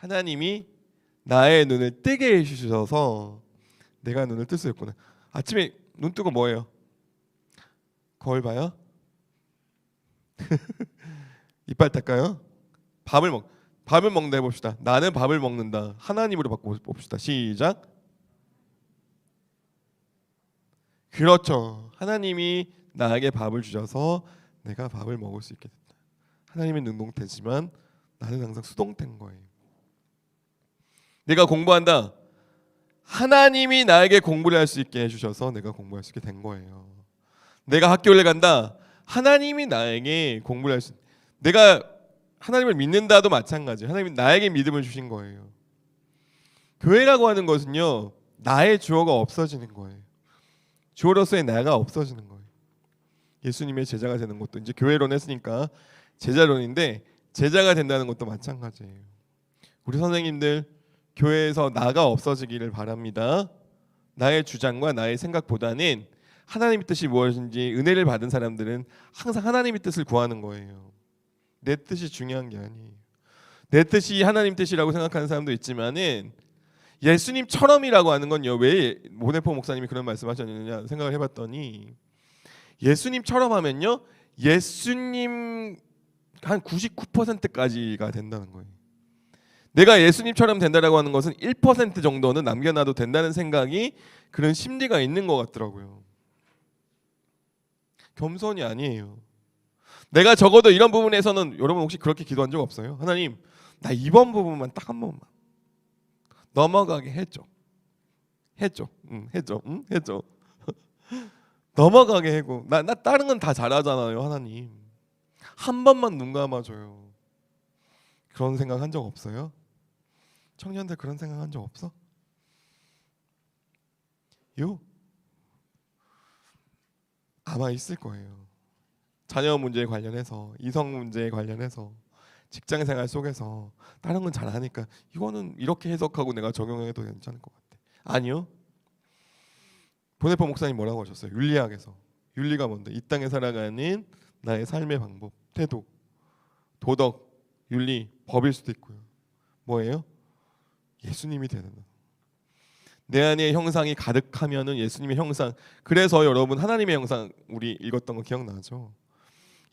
하나님이 나의 눈을 뜨게 해주셔서 내가 눈을 뜰 수 있구나. 아침에 눈 뜨고 뭐예요? 거울 봐요? 이빨 닦아요? 밥을 먹는다 해봅시다. 나는 밥을 먹는다. 하나님으로 바꿔봅시다. 시작. 그렇죠. 하나님이 나에게 밥을 주셔서 내가 밥을 먹을 수 있게 됐다. 하나님은 능동태지만 나는 항상 수동태인 거예요. 내가 공부한다. 하나님이 나에게 공부를 할 수 있게 해주셔서 내가 공부할 수 있게 된 거예요. 내가 학교를 간다. 하나님이 나에게 공부를 할 수, 내가 하나님을 믿는다도 마찬가지예요. 하나님이 나에게 믿음을 주신 거예요. 교회라고 하는 것은요, 나의 주어가 없어지는 거예요. 주어로서의 나가 없어지는 거예요. 예수님의 제자가 되는 것도 이제 교회론 했으니까 제자론인데, 제자가 된다는 것도 마찬가지예요. 우리 선생님들 교회에서 나가 없어지기를 바랍니다. 나의 주장과 나의 생각보다는 하나님의 뜻이 무엇인지 은혜를 받은 사람들은 항상 하나님의 뜻을 구하는 거예요. 내 뜻이 중요한 게 아니에요. 내 뜻이 하나님 뜻이라고 생각하는 사람도 있지만은 예수님처럼이라고 하는 건요, 왜 모네포 목사님이 그런 말씀하셨느냐 생각을 해봤더니, 예수님처럼 하면요, 예수님 한 99%까지가 된다는 거예요. 내가 예수님처럼 된다라고 하는 것은 1% 정도는 남겨놔도 된다는 생각이, 그런 심리가 있는 것 같더라고요. 겸손이 아니에요. 내가 적어도 이런 부분에서는, 여러분 혹시 그렇게 기도한 적 없어요? 하나님, 나 이번 부분만 딱 한 번만 넘어가게 해줘. 해줘. 해줘. 넘어가게 해고. 나 다른 건 다 잘하잖아요, 하나님. 한 번만 눈 감아줘요. 그런 생각 한 적 없어요? 청년들 그런 생각 한 적 없어? 아마 있을 거예요. 자녀 문제에 관련해서, 이성 문제에 관련해서, 직장생활 속에서 다른 건 잘하니까 이거는 이렇게 해석하고 내가 적용해도 괜찮을 것 같아. 아니요. 보네포 목사님 뭐라고 하셨어요? 윤리학에서. 윤리가 뭔데? 이 땅에 살아가는 나의 삶의 방법, 태도, 도덕, 윤리, 법일 수도 있고요. 뭐예요? 예수님이 되는 것. 내 안에 형상이 가득하면은 예수님의 형상. 그래서 여러분 하나님의 형상, 우리 읽었던 거 기억나죠?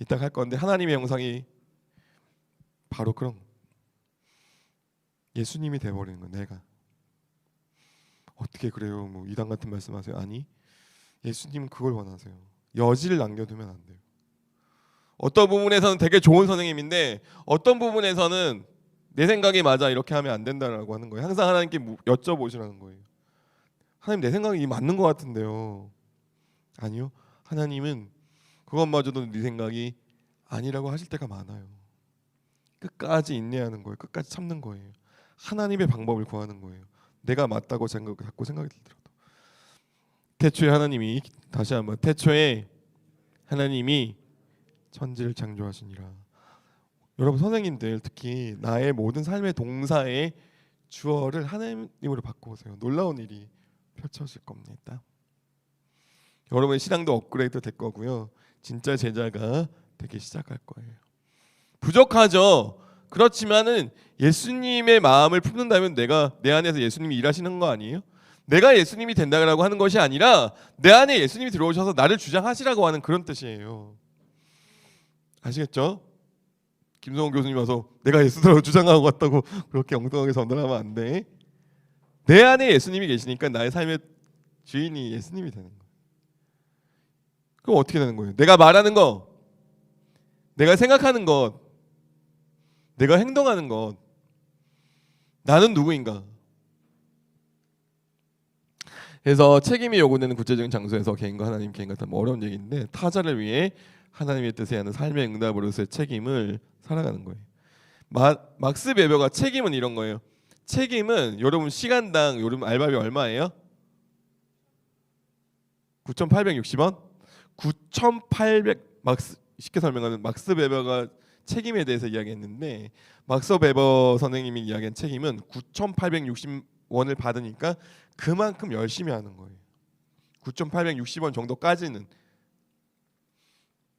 이따 할 건데, 하나님의 형상이 바로 그런 예수님이 돼버리는 거. 내가 어떻게 그래요? 뭐 이단 같은 말씀하세요? 아니, 예수님은 그걸 원하세요. 여지를 남겨두면 안 돼요. 어떤 부분에서는 되게 좋은 선생님인데 어떤 부분에서는 내 생각이 맞아 이렇게 하면 안 된다라고 하는 거예요. 항상 하나님께 여쭤보시라는 거예요. 하나님, 내 생각이 맞는 것 같은데요. 아니요, 하나님은 그것마저도 네 생각이 아니라고 하실 때가 많아요. 끝까지 인내하는 거예요. 끝까지 참는 거예요. 하나님의 방법을 구하는 거예요. 내가 맞다고 자꾸 생각이 들더라도. 태초에 하나님이, 다시 한번, 태초에 하나님이 천지를 창조하시니라. 여러분 선생님들 특히 나의 모든 삶의 동사의 주어를 하나님으로 바꿔보세요. 놀라운 일이 펼쳐질 겁니다. 여러분의 신앙도 업그레이드 될 거고요. 진짜 제자가 되기 시작할 거예요. 부족하죠. 그렇지만은 예수님의 마음을 품는다면 내가 내 안에서 예수님이 일하시는 거 아니에요? 내가 예수님이 된다고 하는 것이 아니라 내 안에 예수님이 들어오셔서 나를 주장하시라고 하는 그런 뜻이에요. 아시겠죠? 김성훈 교수님 와서 내가 예수라고 주장하고 왔다고 그렇게 엉뚱하게 전달하면 안 돼. 내 안에 예수님이 계시니까 나의 삶의 주인이 예수님이 되는 거예요. 그럼 어떻게 되는 거예요? 내가 말하는 거, 내가 생각하는 것, 내가 행동하는 것, 나는 누구인가? 그래서 책임이 요구되는 구체적인 장소에서 개인과 하나님, 개인과 다 어려운 얘기인데, 타자를 위해 하나님의 뜻에 하는 삶의 응답으로서의 책임을 살아가는 거예요. 막스 베버가 책임은 이런 거예요. 책임은 여러분 시간당 여러분 알바비 얼마예요? 9,860원? 9,800 쉽게 설명하면 막스 베버가 책임에 대해서 이야기했는데, 막스 베버 선생님이 이야기한 책임은 9,860원을 받으니까 그만큼 열심히 하는 거예요. 9,860원 정도까지는.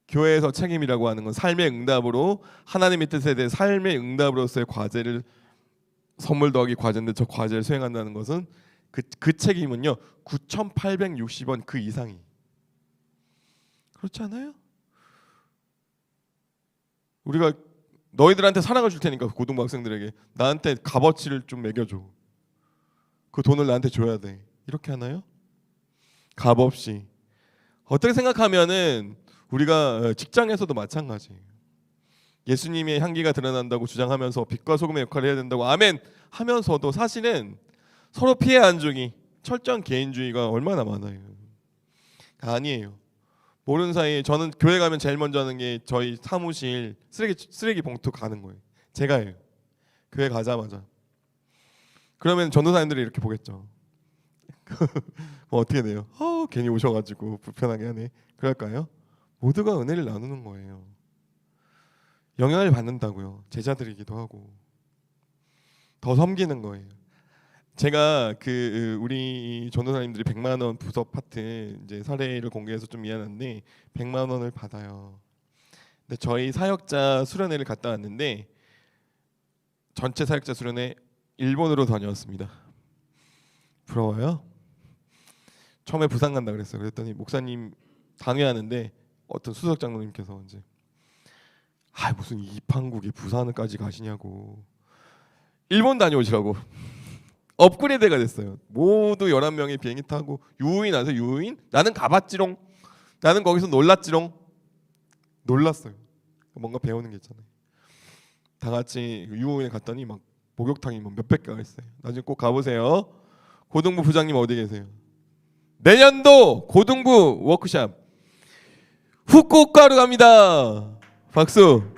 교회에서 책임이라고 하는 건 삶의 응답으로, 하나님의 뜻에 대해 삶의 응답으로서의 과제를 선물 더하기 과제인데 저 과제를 수행한다는 것은 그 책임은요 9,860원 그 이상이. 그렇지 않아요? 우리가 너희들한테 사랑을 줄 테니까 고등부 학생들에게 나한테 값어치를 좀 매겨줘. 그 돈을 나한테 줘야 돼. 이렇게 하나요? 값없이. 어떻게 생각하면은 우리가 직장에서도 마찬가지예요. 예수님의 향기가 드러난다고 주장하면서 빛과 소금의 역할을 해야 된다고 아멘 하면서도 사실은 서로 피해 안 주기, 철저한 개인주의가 얼마나 많아요. 아니에요. 모르는 사이에 저는 교회 가면 제일 먼저 하는 게 저희 사무실 쓰레기 봉투 가는 거예요. 제가 해요. 교회 가자마자. 그러면 전도사님들이 이렇게 보겠죠. 뭐 어떻게 돼요? 괜히 오셔가지고 불편하게 하네. 그럴까요? 모두가 은혜를 나누는 거예요. 영향을 받는다고요. 제자들이기도 하고 더 섬기는 거예요. 제가 우리 전도사님들이 100만 원 부서 파트 이제 사례를 공개해서 좀 미안한데 100만 원을 받아요. 근데 저희 사역자 수련회를 갔다 왔는데 전체 사역자 수련회 일본으로 다녀왔습니다. 부러워요? 처음에 부산 간다 그랬어요. 그랬더니 목사님 당회하는데 어떤 수석 장로님께서 이제 무슨 이판국이 부산까지 가시냐고 일본 다녀오시라고 업그레이드가 됐어요. 모두 11명이 비행기 타고 유인 와서 유인 나는 가봤지롱. 나는 거기서 놀랐지롱. 놀랐어요. 뭔가 배우는 게 있잖아요. 다 같이 유인에 갔더니 막 목욕탕이 뭐 몇백 개가 있어요. 나중에 꼭 가보세요. 고등부 부장님 어디 계세요? 내년도 고등부 워크샵 후쿠오카로 갑니다. 박수.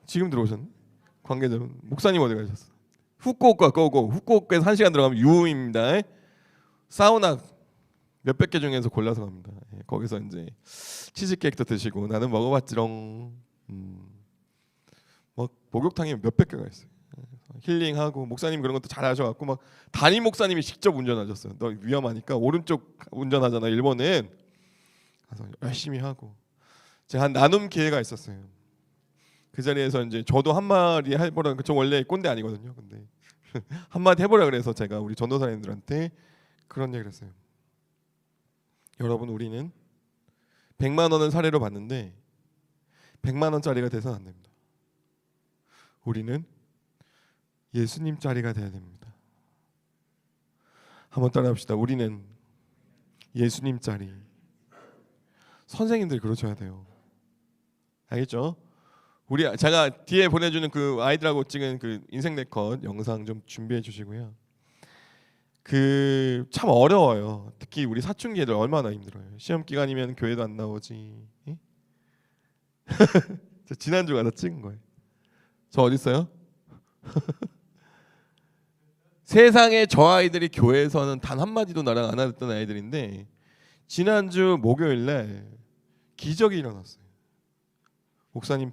지금 들어오셨네. 관계자 목사님 어디 가셨어? 후쿠오카 고고. 후쿠오카에서 1시간 들어가면 유입니다. 사우나 몇백 개 중에서 골라서 갑니다. 거기서 이제 치즈케이크도 드시고 나는 먹어봤지롱. 막 목욕탕이 몇백 개가 있어요. 힐링하고 목사님 그런 것도 잘 하셔갖고 막 담임 목사님이 직접 운전하셨어요. 너 위험하니까 오른쪽 운전하잖아 일본은. 그래서 열심히 하고 제가 한 나눔 기회가 있었어요. 그 자리에서 이제 저도 한마디 해보라. 저 원래 꼰대 아니거든요. 근데 한마디 해보라 그래서 제가 우리 전도사님들한테 그런 얘기를 했어요. 여러분 우리는 100만 원을 사례로 봤는데 100만 원짜리가 돼서는 안 됩니다. 우리는 예수님짜리가 돼야 됩니다. 한번 따라합시다. 우리는 예수님짜리. 선생님들이 그러셔야 돼요. 알겠죠? 제가 뒤에 보내주는 그 아이들하고 찍은 그 인생 네컷 영상 좀 준비해 주시고요. 참 어려워요. 특히 우리 사춘기 애들 얼마나 힘들어요. 시험 기간이면 교회도 안 나오지. 저 지난주 가서 찍은 거예요. 저 어디 있어요? 세상에 저 아이들이 교회에서는 단 한마디도 나랑 안 하던 아이들인데 지난주 목요일날 기적이 일어났어요. 목사님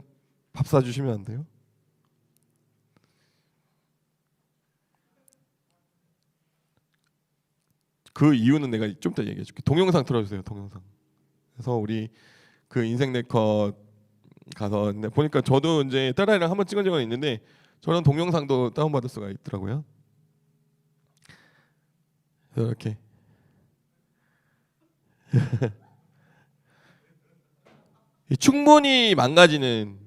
밥 사주시면 안 돼요? 그 이유는 내가 좀 이따 얘기해 줄게. 동영상 틀어주세요. 동영상. 그래서 우리 그 인생 네컷 가서 보니까 저도 이제 딸아이랑 한번 찍은 적은 있는데 저런 동영상도 다운받을 수가 있더라고요. 이렇게 충분히 망가지는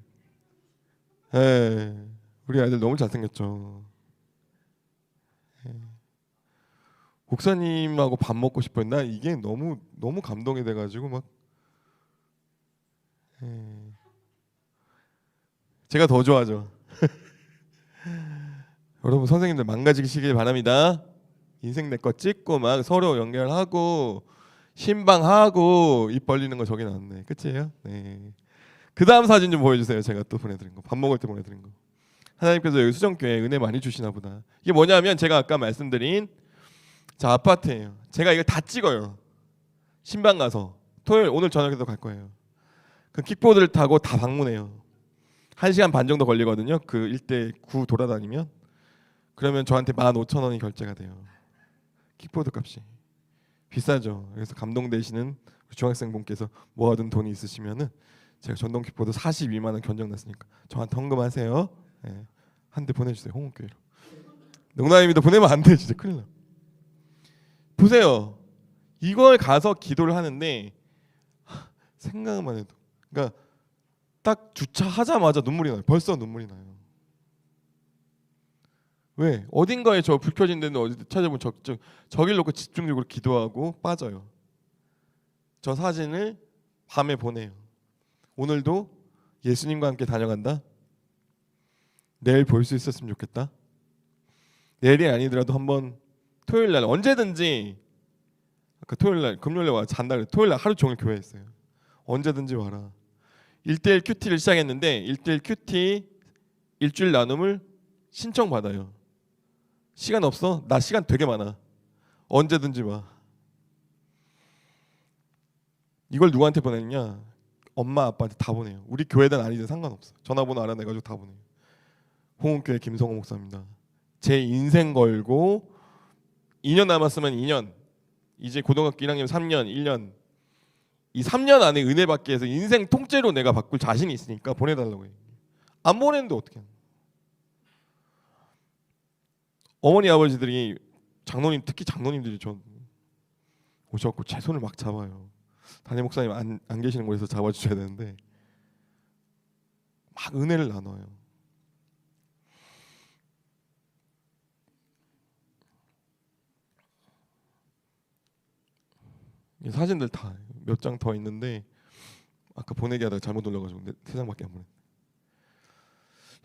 우리 아이들 너무 잘생겼죠. 목사님하고 밥 먹고 싶어요. 나 이게 너무 감동이 돼가지고 막 제가 더 좋아하죠. 여러분 선생님들 망가지시길 바랍니다. 인생 내 거 찍고 막 서로 연결하고 신방하고 입 벌리는 거 저기 나왔네. 끝이에요? 네. 그 다음 사진 좀 보여주세요. 제가 또 보내드린 거. 밥 먹을 때 보내드린 거. 하나님께서 여기 수정교회 은혜 많이 주시나 보다. 이게 뭐냐면 제가 아까 말씀드린 아파트예요. 제가 이거 다 찍어요. 신방 가서 토요일 오늘 저녁에도 갈 거예요. 그 킥보드를 타고 다 방문해요. 1시간 반 정도 걸리거든요. 그 일대 구 돌아다니면. 그러면 저한테 15,000원이 결제가 돼요. 킥보드 값이. 비싸죠. 그래서 감동되시는 중학생분께서 모아둔 돈이 있으시면은 제가 전동 킥보드 42만 원 견적 났으니까 저한테 헌금하세요. 네. 한 대 보내주세요. 홍은교회로. 농담입니다. 보내면 안 돼. 진짜 큰일 나. 보세요. 이걸 가서 기도를 하는데 생각만 해도 그러니까 딱 주차하자마자 눈물이 나요. 벌써 눈물이 나요. 왜? 어딘가에 저 불 켜진 데는 어디 찾아보면 저길 놓고 집중적으로 기도하고 빠져요. 저 사진을 밤에 보내요. 오늘도 예수님과 함께 다녀간다. 내일 볼 수 있었으면 좋겠다. 내일이 아니더라도 한번 토요일 날 언제든지 아까 토요일 날 금요일에 와 잔다 그래. 토요일 날 하루 종일 교회에 있어요. 언제든지 와라. 1대1 큐티를 시작했는데 1대1 큐티 일주일 나눔을 신청받아요. 시간 없어? 나 시간 되게 많아. 언제든지 와. 이걸 누구한테 보내느냐? 엄마 아빠한테 다 보내요. 우리 교회든 아니든 상관없어. 전화번호 알아내가지고 다 보내요. 홍은교회 김성호 목사입니다. 제 인생 걸고 2년 남았으면 2년, 이제 고등학교 1학년 3년, 1년, 이 3년 안에 은혜 받기 위해서 인생 통째로 내가 바꿀 자신이 있으니까 보내달라고 해요. 안 보내는데 어떻게 해요? 어머니 아버지들이 장로님, 특히 장로님들이 전 오셔갖고 제 손을 막 잡아요. 담임 목사님 안 계시는 곳에서 잡아주셔야 되는데 막 은혜를 나눠요. 이 사진들 다 몇 장 더 있는데 아까 보내기 하다가 잘못 눌러가지고 3장밖에 안 보냈네.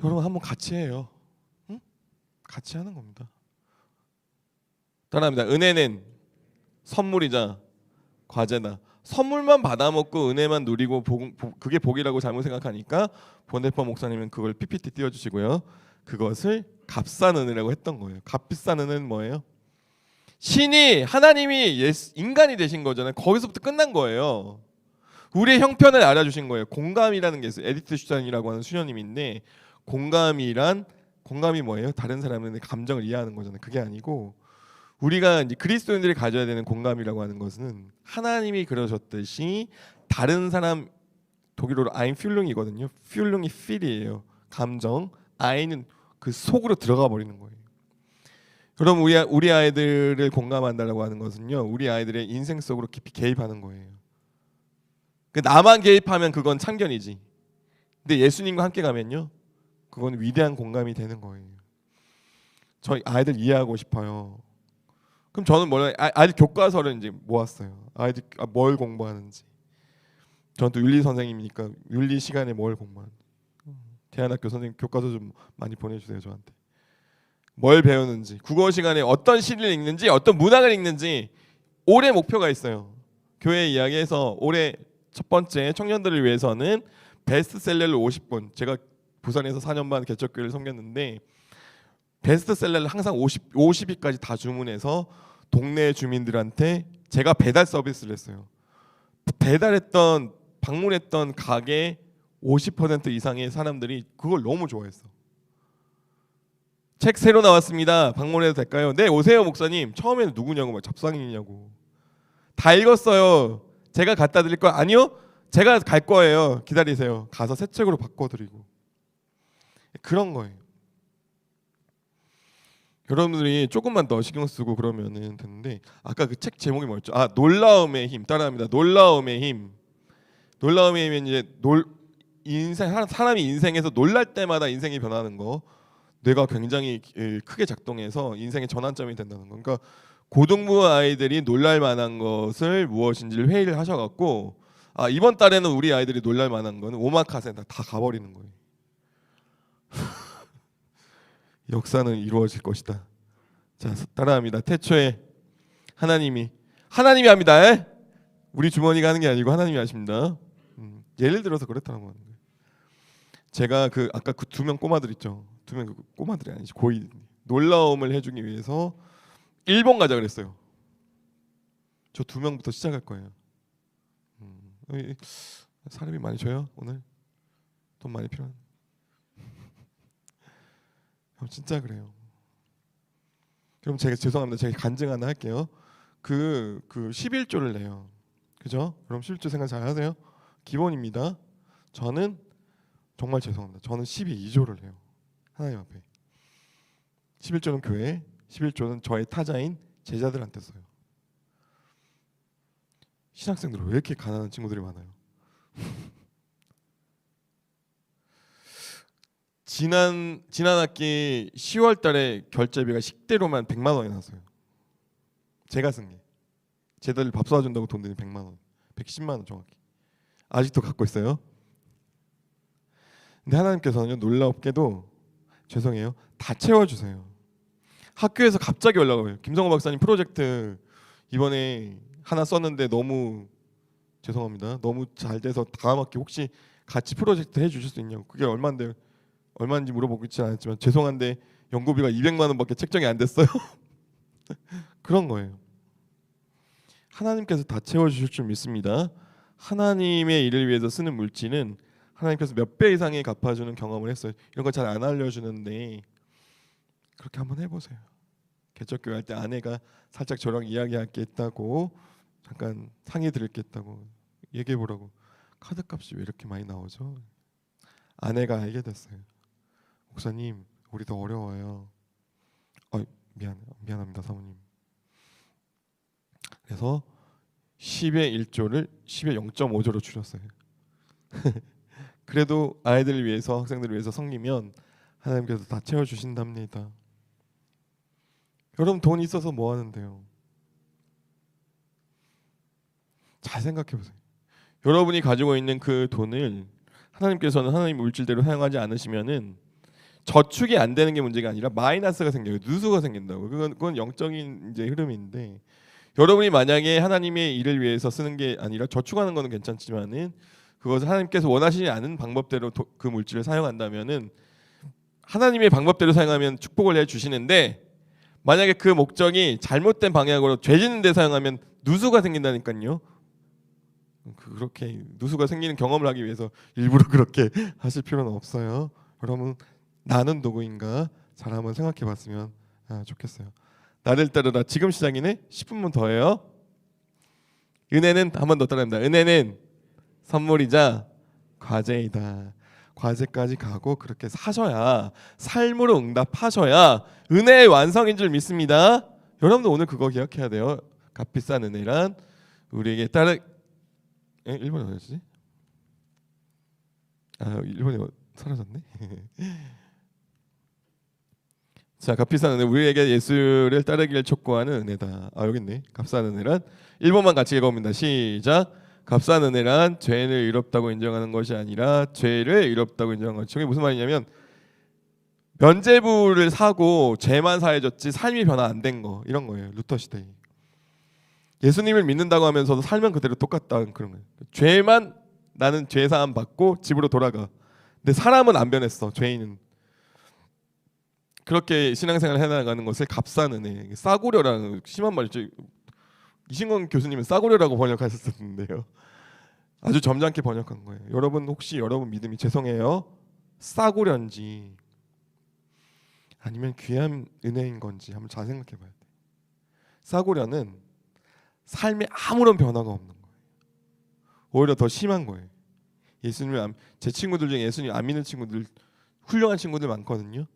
여러분 한번 같이 해요. 응? 같이 하는 겁니다. 따라합니다. 은혜는 선물이자 과제다. 선물만 받아먹고 은혜만 누리고 그게 복이라고 잘못 생각하니까 보네퍼 목사님은 그걸 PPT 띄워주시고요. 그것을 값싼 은혜라고 했던 거예요. 값비싼 은혜는 뭐예요? 신이 하나님이 인간이 되신 거잖아요. 거기서부터 끝난 거예요. 우리의 형편을 알아주신 거예요. 공감이라는 게 있어요. 에디트 슈탄이라고 하는 수녀님인데 공감이 뭐예요? 다른 사람의 감정을 이해하는 거잖아요. 그게 아니고 우리가 이제 그리스도인들이 가져야 되는 공감이라고 하는 것은 하나님이 그러셨듯이 다른 사람, 독일어로 아인필룽이거든요. 필룽이 필이에요. 감정. 아인은 그 속으로 들어가 버리는 거예요. 그럼 우리 아이들을 공감한다라고 하는 것은요, 우리 아이들의 인생 속으로 깊이 개입하는 거예요. 나만 개입하면 그건 참견이지. 근데 예수님과 함께 가면요, 그건 위대한 공감이 되는 거예요. 저희 아이들 이해하고 싶어요. 그럼 저는 아이들 교과서를 이제 모았어요. 아이들 뭘 공부하는지. 저는 또 윤리 선생님이니까 윤리 시간에 뭘 공부하는지. 대안학교 선생님 교과서 좀 많이 보내주세요 저한테. 뭘 배우는지, 국어 시간에 어떤 시를 읽는지, 어떤 문학을 읽는지. 올해 목표가 있어요. 교회 이야기에서 올해 첫 번째 청년들을 위해서는 베스트셀러를 50권. 제가 부산에서 4년 반 개척교회를 섬겼는데 베스트셀러를 항상 50위까지 다 주문해서 동네 주민들한테 제가 배달 서비스를 했어요. 방문했던 가게 50% 이상의 사람들이 그걸 너무 좋아했어. 책 새로 나왔습니다. 방문해도 될까요? 네, 오세요 목사님. 처음에는 누구냐고 막 잡상이냐고. 다 읽었어요. 제가 갖다 드릴 거 아니요? 제가 갈 거예요. 기다리세요. 가서 새 책으로 바꿔드리고. 그런 거예요. 여러분들이 조금만 더 신경 쓰고 그러면은 되는데 아까 그 책 제목이 뭐였죠? 놀라움의 힘. 따라합니다. 놀라움의 힘. 놀라움의 힘은 이제 사람이 인생에서 놀랄 때마다 인생이 변하는 거. 뇌가 굉장히 크게 작동해서 인생의 전환점이 된다는 거. 그러니까 고등부 아이들이 놀랄 만한 것을 무엇인지를 회의를 하셔갖고 이번 달에는 우리 아이들이 놀랄 만한 거는 오마카세 다 가버리는 거예요. 역사는 이루어질 것이다. 자, 따라합니다. 태초에 하나님이 합니다. 우리 주머니가 하는 게 아니고 하나님이 하십니다. 예를 들어서 그렇다는 거예요. 제가 아까 그 2명 꼬마들 있죠. 2명 꼬마들이 아니지 고이 놀라움을 해주기 위해서 일본 가자 그랬어요. 저 2명부터 시작할 거예요. 사람이 많이 줘요 오늘? 돈 많이 필요한? 진짜 그래요. 그럼 제가 죄송합니다. 제가 간증 하나 할게요. 그 11조를 내요. 그죠? 그럼 11조 생각 잘 하세요. 기본입니다. 저는 정말 죄송합니다. 저는 12조를 해요. 하나님 앞에. 11조는 교회, 11조는 저의 타자인 제자들한테 써요. 신학생들 왜 이렇게 가난한 친구들이 많아요? 지난 학기 10월 달에 결제비가 식대로만 100만 원이 나왔어요. 제가 쓴 게. 제자들 밥 사준다고 돈 드는 100만 원. 110만 원 정확히. 아직도 갖고 있어요. 근데 하나님께서는요, 놀랍게도 죄송해요, 다 채워주세요. 학교에서 갑자기 연락 와요. 김성호 박사님 프로젝트 이번에 하나 썼는데 너무 죄송합니다. 너무 잘 돼서 다음 학기 혹시 같이 프로젝트 해주실 수 있냐고. 그게 얼마인지 물어보고 있지 않았지만 죄송한데 연구비가 200만 원밖에 책정이 안 됐어요. 그런 거예요. 하나님께서 다 채워주실 줄 믿습니다. 하나님의 일을 위해서 쓰는 물질은 하나님께서 몇 배 이상의 갚아주는 경험을 했어요. 이런 거 잘 안 알려주는데 그렇게 한번 해보세요. 개척교회 할 때 아내가 살짝 저랑 이야기할 게 있다고, 잠깐 상의 드릴 게 있다고 얘기해보라고. 카드값이 왜 이렇게 많이 나오죠? 아내가 알게 됐어요. 목사님, 우리 더 어려워요. 미안합니다 사모님. 그래서 10의 1조를 10의 0.5조로 줄였어요. 그래도 아이들을 위해서, 학생들을 위해서 섬기면 하나님께서 다 채워주신답니다. 여러분 돈 있어서 뭐 하는데요? 잘 생각해 보세요. 여러분이 가지고 있는 그 돈을 하나님께서는 하나님 물질대로 사용하지 않으시면은 저축이 안 되는 게 문제가 아니라 마이너스가 생겨요. 누수가 생긴다고. 그건 영적인 이제 흐름인데, 여러분이 만약에 하나님의 일을 위해서 쓰는 게 아니라 저축하는 거는 괜찮지만은 그것을 하나님께서 원하시지 않은 방법대로 그 물질을 사용한다면은, 하나님의 방법대로 사용하면 축복을 해 주시는데 만약에 그 목적이 잘못된 방향으로 죄 짓는 데 사용하면 누수가 생긴다니까요. 그렇게 누수가 생기는 경험을 하기 위해서 일부러 그렇게 하실 필요는 없어요. 여러분, 나는 누구인가 잘 한번 생각해 봤으면 좋겠어요. 나를 따르라. 지금 시작이네. 10분만 더 해요. 은혜는 한 번 더 따라합니다. 은혜는 선물이자 과제이다. 과제까지 가고 그렇게 사셔야, 삶으로 응답하셔야 은혜의 완성인 줄 믿습니다. 여러분도 오늘 그거 기억해야 돼요. 값비싼 은혜란 우리에게 일본어 뭐였지? 일본어 사라졌네. 자, 값비싼 은혜, 우리에게 예수를 따르기를 촉구하는 은혜다. 여기 있네. 값싼 은혜란, 1번만 같이 읽어봅니다. 시작. 값싼 은혜란 죄를 의롭다고 인정하는 것이 아니라 죄를 의롭다고 인정하는 것. 저게 무슨 말이냐면, 면죄부를 사고 죄만 사해졌지 삶이 변화 안 된 거, 이런 거예요. 루터 시대. 예수님을 믿는다고 하면서도 살면 그대로 똑같다는 그런 거예요. 죄만, 나는 죄 사함 받고 집으로 돌아가. 근데 사람은 안 변했어. 죄인은. 그렇게 신앙생활을 해나가는 것을 값싼 은혜, 싸구려라는 심한 말이죠. 이신건 교수님은 싸구려라고 번역하셨었는데요. 아주 점잖게 번역한 거예요. 여러분, 혹시 여러분 믿음이, 죄송해요, 싸구려인지 아니면 귀한 은혜인 건지 한번 잘 생각해 봐야 돼요. 싸구려는 삶에 아무런 변화가 없는 거예요. 오히려 더 심한 거예요. 제 친구들 중에 예수님 안 믿는 친구들, 훌륭한 친구들 많거든요.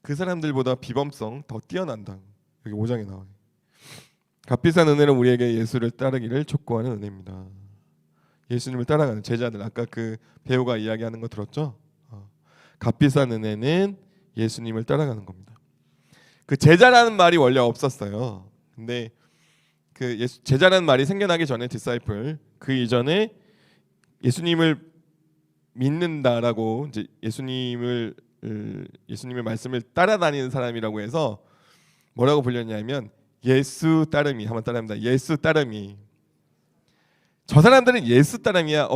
그 사람들보다 비범성 더 뛰어난다. 여기 5장에 나와요. 값비싼 은혜는 우리에게 예수를 따르기를 촉구하는 은혜입니다. 예수님을 따라가는 제자들, 아까 그 배우가 이야기하는 거 들었죠? 값비싼 은혜는 예수님을 따라가는 겁니다. 그 제자라는 말이 원래 없었어요. 근데 그 제자라는 말이 생겨나기 전에 디사이플, 그 이전에 예수님을 믿는다라고, 이제 예수님의 말씀을 따라다니는 사람이라고 해서 뭐라고 불렸냐면 예수 따름이. 한번 따라합니다. 예수 따름이. 저 사람들은 예수 따름이야.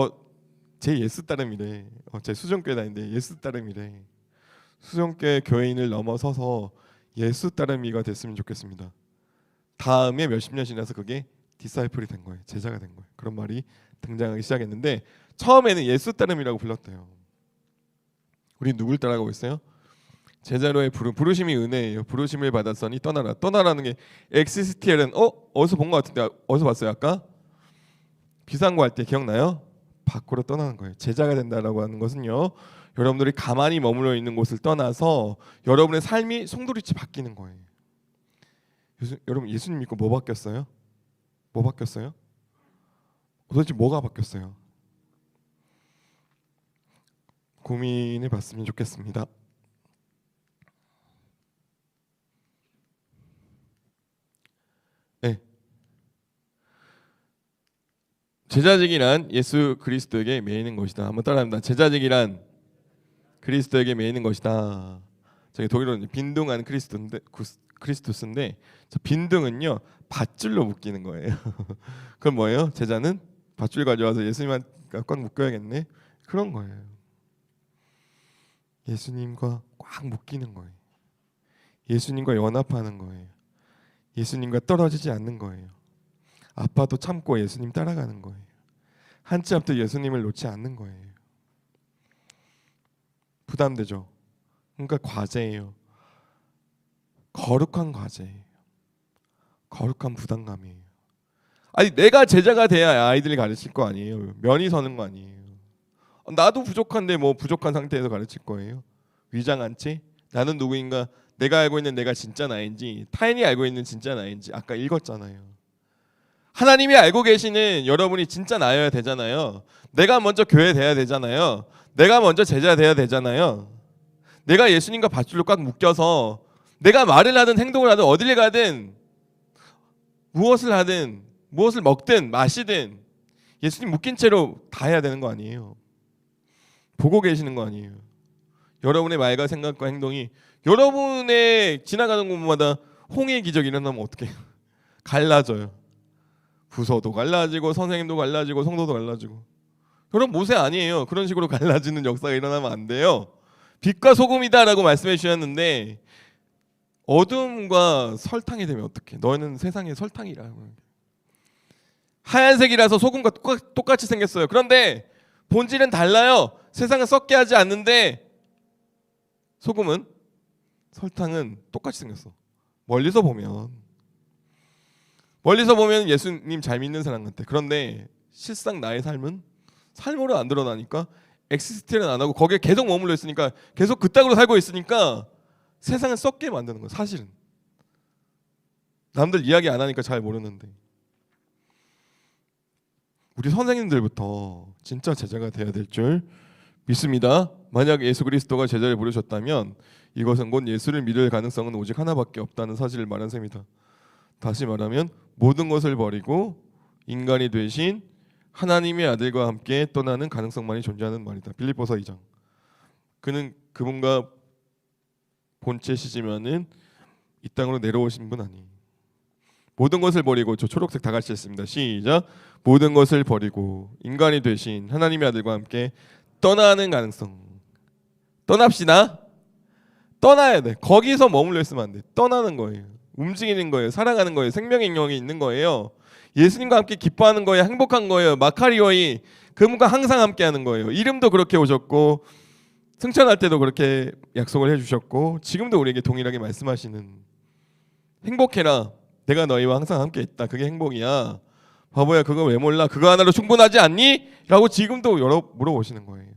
제 예수 따름이래. 제 수종교회 다니는데 예수 따름이래. 수종교회 교회인을 넘어서서 예수 따름이가 됐으면 좋겠습니다. 다음에 몇십 년 지나서 그게 디사이플이 된 거예요. 제자가 된 거예요. 그런 말이 등장하기 시작했는데 처음에는 예수 따름이라고 불렀대요. 우리 누굴 따라가고 있어요? 제자로의 부르심이 은혜예요. 부르심을 받았으니 떠나라. 떠나라는 게 엑시스티엘은 어디서 본 것 같은데, 어디서 봤어요? 아까 비상구 할 때 기억나요? 밖으로 떠나는 거예요. 제자가 된다라고 하는 것은요, 여러분들이 가만히 머물러 있는 곳을 떠나서 여러분의 삶이 송두리째 바뀌는 거예요. 여러분 예수님 믿고 뭐 바뀌었어요? 뭐 바뀌었어요? 도대체 뭐가 바뀌었어요? 고민해 봤으면 좋겠습니다. 네. 제자직이란 예수 그리스도에게 매이는 것이다. 한번 따라합니다. 제자직이란 그리스도에게 매이는 것이다. 저기 독일어는 빈둥한 크리스토스인데 저 빈둥은요 밧줄로 묶이는 거예요. 그럼 뭐예요? 제자는 밧줄 가져와서 예수님한테 꽉 묶어야겠네. 그런 거예요. 예수님과 꽉 묶이는 거예요. 예수님과 연합하는 거예요. 예수님과 떨어지지 않는 거예요. 아파도 참고 예수님 따라가는 거예요. 한 치 앞도 예수님을 놓지 않는 거예요. 부담되죠. 그러니까 과제예요. 거룩한 과제예요. 거룩한 부담감이에요. 아니 내가 제자가 돼야 아이들이 가르칠 거 아니에요. 면이 서는 거 아니에요. 나도 부족한데 뭐 부족한 상태에서 가르칠 거예요. 위장한 채 나는 누구인가, 내가 알고 있는 내가 진짜 나인지 타인이 알고 있는 진짜 나인지 아까 읽었잖아요. 하나님이 알고 계시는 여러분이 진짜 나여야 되잖아요. 내가 먼저 교회 돼야 되잖아요. 내가 먼저 제자 돼야 되잖아요. 내가 예수님과 밧줄로 꽉 묶여서 내가 말을 하든 행동을 하든 어딜 가든 무엇을 하든 무엇을 먹든 마시든 예수님 묶인 채로 다 해야 되는 거 아니에요. 보고 계시는 거 아니에요. 여러분의 말과 생각과 행동이 여러분의 지나가는 곳마다 홍해의 기적이 일어나면 어떡해요? 갈라져요. 부서도 갈라지고 선생님도 갈라지고 성도도 갈라지고. 여러분 모세 아니에요. 그런 식으로 갈라지는 역사가 일어나면 안 돼요. 빛과 소금이다라고 말씀해 주셨는데 어둠과 설탕이 되면 어떡해? 너희는 세상의 설탕이라고. 하얀색이라서 소금과 똑같이 생겼어요. 그런데 본질은 달라요. 세상은 썩게 하지 않는데 소금은 설탕은 똑같이 생겼어. 멀리서 보면 예수님 잘 믿는 사람 같아. 그런데 실상 나의 삶은 삶으로 안 드러나니까 엑시스트는 안 하고 거기에 계속 머물러 있으니까 계속 그따구로 살고 있으니까 세상을 썩게 만드는 거야. 사실은 남들 이야기 안 하니까 잘 모르는데 우리 선생님들부터 진짜 제자가 돼야 될 줄 믿습니다. 만약 예수 그리스도가 제자를 부르셨다면 이것은 곧 예수를 믿을 가능성은 오직 하나밖에 없다는 사실을 말한 셈이다. 다시 말하면 모든 것을 버리고 인간이 되신 하나님의 아들과 함께 떠나는 가능성만이 존재하는 말이다. 빌립보서 2장. 그분과 본체 시지면은 이 땅으로 내려오신 분 아니에요. 모든 것을 버리고, 저 초록색 다 같이 했습니다. 시작. 모든 것을 버리고 인간이 되신 하나님의 아들과 함께 떠나는 가능성. 떠납시다. 떠나야 돼. 거기서 머물러 있으면 안 돼. 떠나는 거예요. 움직이는 거예요. 살아가는 거예요. 생명의 영역이 있는 거예요. 예수님과 함께 기뻐하는 거예요. 행복한 거예요. 마카리오이 그분과 항상 함께하는 거예요. 이름도 그렇게 오셨고 승천할 때도 그렇게 약속을 해주셨고 지금도 우리에게 동일하게 말씀하시는 행복해라. 내가 너희와 항상 함께 있다. 그게 행복이야. 바보야 그거 왜 몰라? 그거 하나로 충분하지 않니? 라고 지금도 물어보시는 거예요.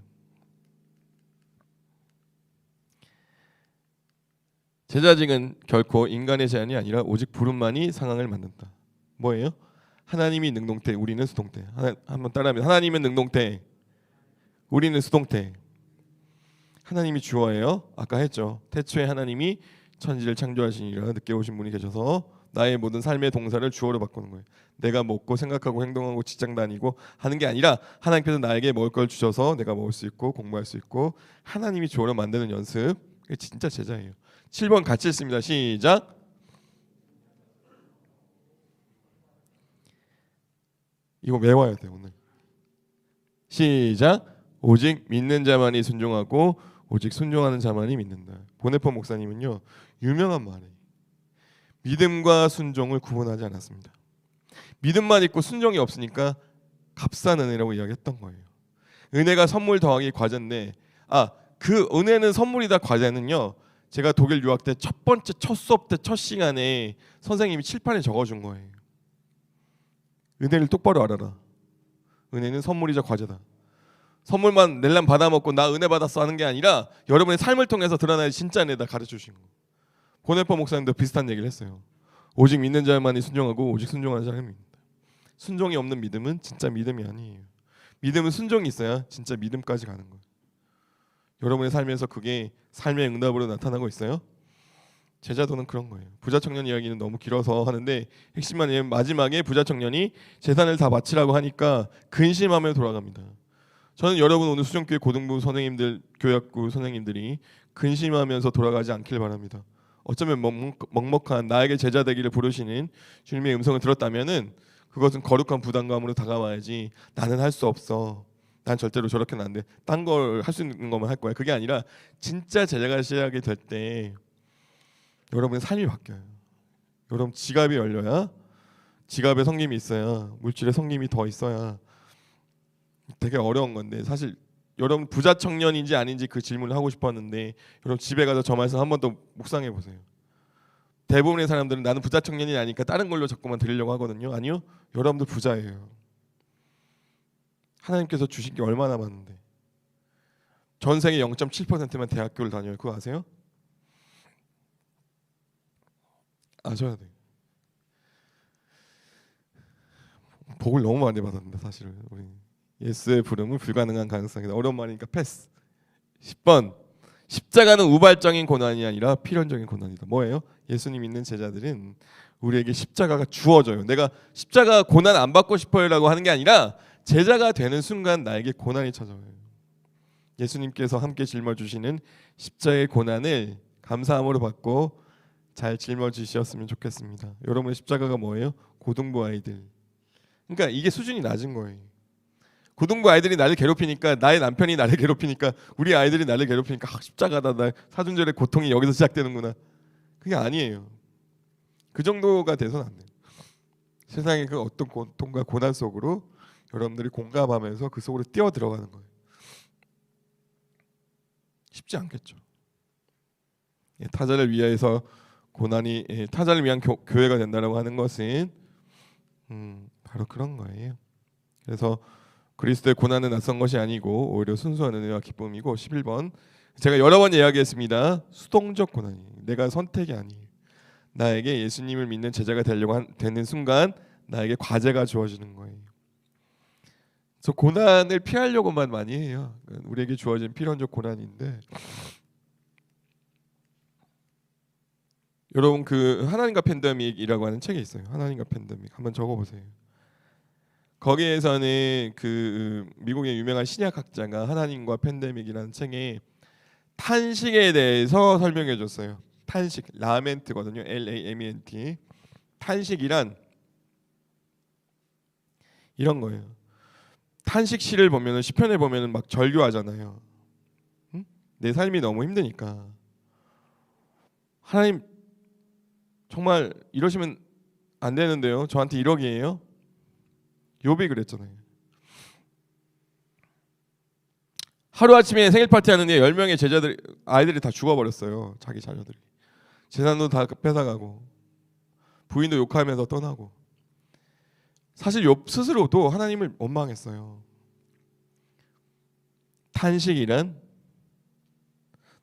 제자직은 결코 인간의 제안이 아니라 오직 부름만이 상황을 만든다. 뭐예요? 하나님이 능동태, 우리는 수동태. 한번 따라하면 하나님은 능동태, 우리는 수동태. 하나님이 주어예요. 아까 했죠. 태초에 하나님이 천지를 창조하시니라. 늦게 오신 분이 계셔서 나의 모든 삶의 동사를 주어로 바꾸는 거예요. 내가 먹고 생각하고 행동하고 직장 다니고 하는 게 아니라 하나님께서 나에게 먹을 걸 주셔서 내가 먹을 수 있고 공부할 수 있고 하나님이 주어로 만드는 연습. 그게 진짜 제자예요. 7번 같이 읽습니다. 시작. 이거 외워야 돼 오늘. 시작. 오직 믿는 자만이 순종하고 오직 순종하는 자만이 믿는다. 보네포 목사님은요 유명한 말이에요. 믿음과 순종을 구분하지 않았습니다. 믿음만 있고 순종이 없으니까 값싼 은혜라고 이야기했던 거예요. 은혜가 선물 더하기 과제인데 그 은혜는 선물이다 과제는요. 제가 독일 유학 때 첫 번째 첫 수업 때 첫 시간에 선생님이 칠판에 적어준 거예요. 은혜를 똑바로 알아라. 은혜는 선물이자 과제다. 선물만 낼람 받아먹고 나 은혜 받았어 하는 게 아니라 여러분의 삶을 통해서 드러나야 진짜 은혜다 가르쳐주신 거. 보네퍼 목사님도 비슷한 얘기를 했어요. 오직 믿는 자만이 순종하고 오직 순종하는 사람입니다. 순종이 없는 믿음은 진짜 믿음이 아니에요. 믿음은 순종이 있어야 진짜 믿음까지 가는 거예요. 여러분의 삶에서 그게 삶의 응답으로 나타나고 있어요? 제자도는 그런 거예요. 부자 청년 이야기는 너무 길어서 하는데 핵심만 얘기하면 마지막에 부자 청년이 재산을 다 바치라고 하니까 근심하며 돌아갑니다. 저는 여러분 오늘 수정교회 고등부 선생님들, 교역부 선생님들이 근심하면서 돌아가지 않길 바랍니다. 어쩌면 먹먹한 나에게 제자 되기를 부르시는 주님의 음성을 들었다면은 그것은 거룩한 부담감으로 다가와야지 나는 할 수 없어. 난 절대로 저렇게는 안 돼. 딴 걸 할 수 있는 것만 할 거야. 그게 아니라 진짜 제자가 시작이 될 때 여러분의 삶이 바뀌어요. 여러분 지갑이 열려야 지갑에 성김이 있어야 물질에 성김이 더 있어야 되게 어려운 건데 사실 여러분 부자 청년인지 아닌지 그 질문을 하고 싶었는데 여러분 집에 가서 저 말씀 한 번 더 묵상해 보세요. 대부분의 사람들은 나는 부자 청년이 아니니까 다른 걸로 자꾸만 드리려고 하거든요. 아니요. 여러분들 부자예요. 하나님께서 주신 게 얼마나 많은데 전생의 0.7%만 대학교를 다녀요. 그거 아세요? 아셔야 돼요. 복을 너무 많이 받았는데 사실은 우리 예수의 부름은 불가능한 가능성이다. 어려운 말이니까 패스. 10번 십자가는 우발적인 고난이 아니라 필연적인 고난이다. 뭐예요? 예수님 믿는 제자들은 우리에게 십자가가 주어져요. 내가 십자가 고난 안 받고 싶어요라고 하는 게 아니라 제자가 되는 순간 나에게 고난이 찾아와요. 예수님께서 함께 짊어주시는 십자가의 고난을 감사함으로 받고 잘 짊어지셨으면 좋겠습니다. 여러분의 십자가가 뭐예요? 고등부 아이들. 그러니까 이게 수준이 낮은 거예요. 고등부 아이들이 나를 괴롭히니까 나의 남편이 나를 괴롭히니까 우리 아이들이 나를 괴롭히니까 십자가다. 나 사순절의 고통이 여기서 시작되는구나. 그게 아니에요. 그 정도가 돼서는 안 돼요. 세상의 그 어떤 고통과 고난 속으로 여러분들이 공감하면서 그 속으로 뛰어 들어가는 거예요. 쉽지 않겠죠. 타자를 위해서 고난이 타자를 위한 교회가 된다라고 하는 것은 바로 그런 거예요. 그래서 그리스도의 고난은 낯선 것이 아니고 오히려 순수한 은혜와 기쁨이고 11번 제가 여러 번 이야기했습니다. 수동적 고난이 내가 선택이 아니에요. 나에게 예수님을 믿는 제자가 되는 순간 나에게 과제가 주어지는 거예요. 그래서 고난을 피하려고만 많이 해요. 우리에게 주어진 필연적 고난인데 여러분 그 하나님과 팬데믹이라고 하는 책이 있어요. 하나님과 팬데믹 한번 적어보세요. 거기에서는 그 미국의 유명한 신약학자가 하나님과 팬데믹이라는 책에 탄식에 대해서 설명해 줬어요. 탄식, 라멘트거든요. LAMENT. 탄식이란 이런 거예요. 탄식 시를 보면은 시편에 보면은 막 절규하잖아요. 응? 내 삶이 너무 힘드니까 하나님 정말 이러시면 안 되는데요. 저한테 1억이에요. 욥이 그랬잖아요. 하루아침에 생일 파티 하는데 10명의 제자들 아이들이 다 죽어버렸어요. 자기 자녀들이. 재산도 다 뺏어가고 부인도 욕하면서 떠나고. 사실 욥 스스로도 하나님을 원망했어요. 탄식이란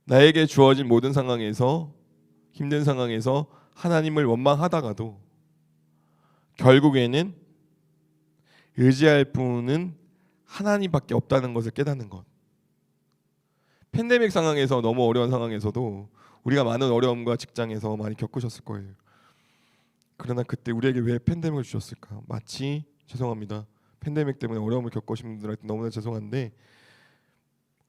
나에게 주어진 모든 상황에서 힘든 상황에서 하나님을 원망하다가도 결국에는 의지할 분은 하나님밖에 없다는 것을 깨닫는 것. 팬데믹 상황에서 너무 어려운 상황에서도 우리가 많은 어려움과 직장에서 많이 겪으셨을 거예요. 그러나 그때 우리에게 왜 팬데믹을 주셨을까? 마치 죄송합니다. 팬데믹 때문에 어려움을 겪으신 분들한테 너무나 죄송한데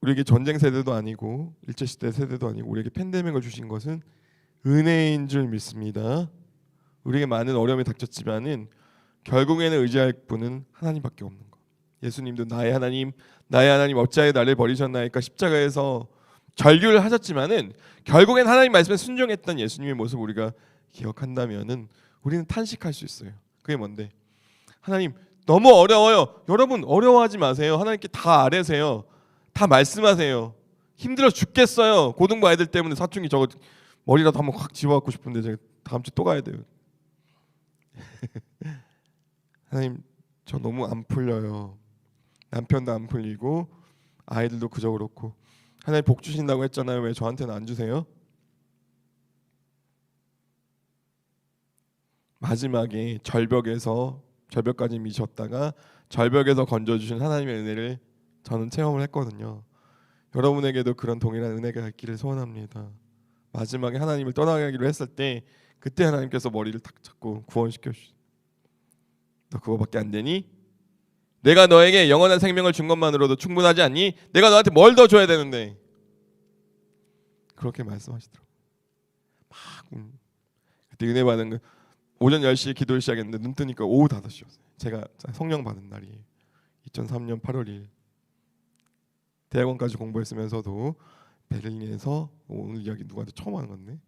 우리에게 전쟁 세대도 아니고 일제시대 세대도 아니고 우리에게 팬데믹을 주신 것은 은혜인 줄 믿습니다. 우리에게 많은 어려움이 닥쳤지만은 결국에는 의지할 분은 하나님밖에 없는 것. 예수님도 나의 하나님 어찌하여 나를 버리셨나이까 십자가에서 절규를 하셨지만은 결국엔 하나님 말씀에 순종했던 예수님의 모습 우리가 기억한다면은 우리는 탄식할 수 있어요. 그게 뭔데? 하나님 너무 어려워요. 여러분 어려워하지 마세요. 하나님께 다 아뢰세요. 다 말씀하세요. 힘들어 죽겠어요. 고등부 아이들 때문에 사춘기 저거 머리라도 한번 확 집어갖고 싶은데 제가 다음 주 또 가야 돼요. 하나님 저 너무 안 풀려요. 남편도 안 풀리고 아이들도 그저 그렇고 하나님 복 주신다고 했잖아요. 왜 저한테는 안 주세요? 마지막에 절벽까지 미쳤다가 절벽에서 건져주신 하나님의 은혜를 저는 체험을 했거든요. 여러분에게도 그런 동일한 은혜가 있기를 소원합니다. 마지막에 하나님을 떠나가기로 했을 때 그때 하나님께서 머리를 탁 잡고 구원시켜 주시죠. 너 그거밖에 안 되니? 내가 너에게 영원한 생명을 준 것만으로도 충분하지 않니? 내가 너한테 뭘 더 줘야 되는데? 그렇게 말씀하시더라고요. 막 그때 은혜 받은 거 오전 10시에 기도를 시작했는데 눈 뜨니까 오후 5시였어요. 제가 성령 받은 날이에요. 2003년 8월 2일. 대학원까지 공부했으면서도 베를린에서 오늘 이야기 누구한테 처음 하는 건데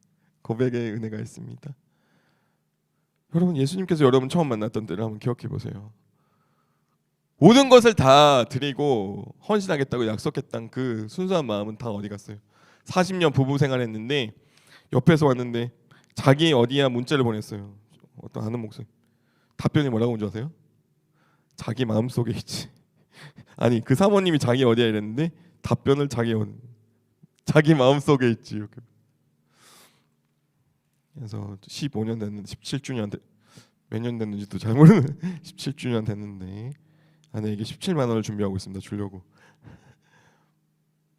고백의 은혜가 있습니다. 여러분 예수님께서 여러분 처음 만났던 때를 한번 기억해 보세요. 모든 것을 다 드리고 헌신하겠다고 약속했던 그 순수한 마음은 다 어디 갔어요? 40년 부부 생활했는데 옆에서 왔는데 자기 어디야 문자를 보냈어요. 어떤 아는 목소리. 답변이 뭐라고 온 줄 아세요? 자기 마음속에 있지. 아니 그 사모님이 자기 어디야 이랬는데 답변을 자기 마음속에 있지. 이렇게. 그래서 15년 됐는데 17주년 몇 년 됐는지도 잘 모르는 17주년 됐는데 아내에게 17만 원을 준비하고 있습니다. 주려고.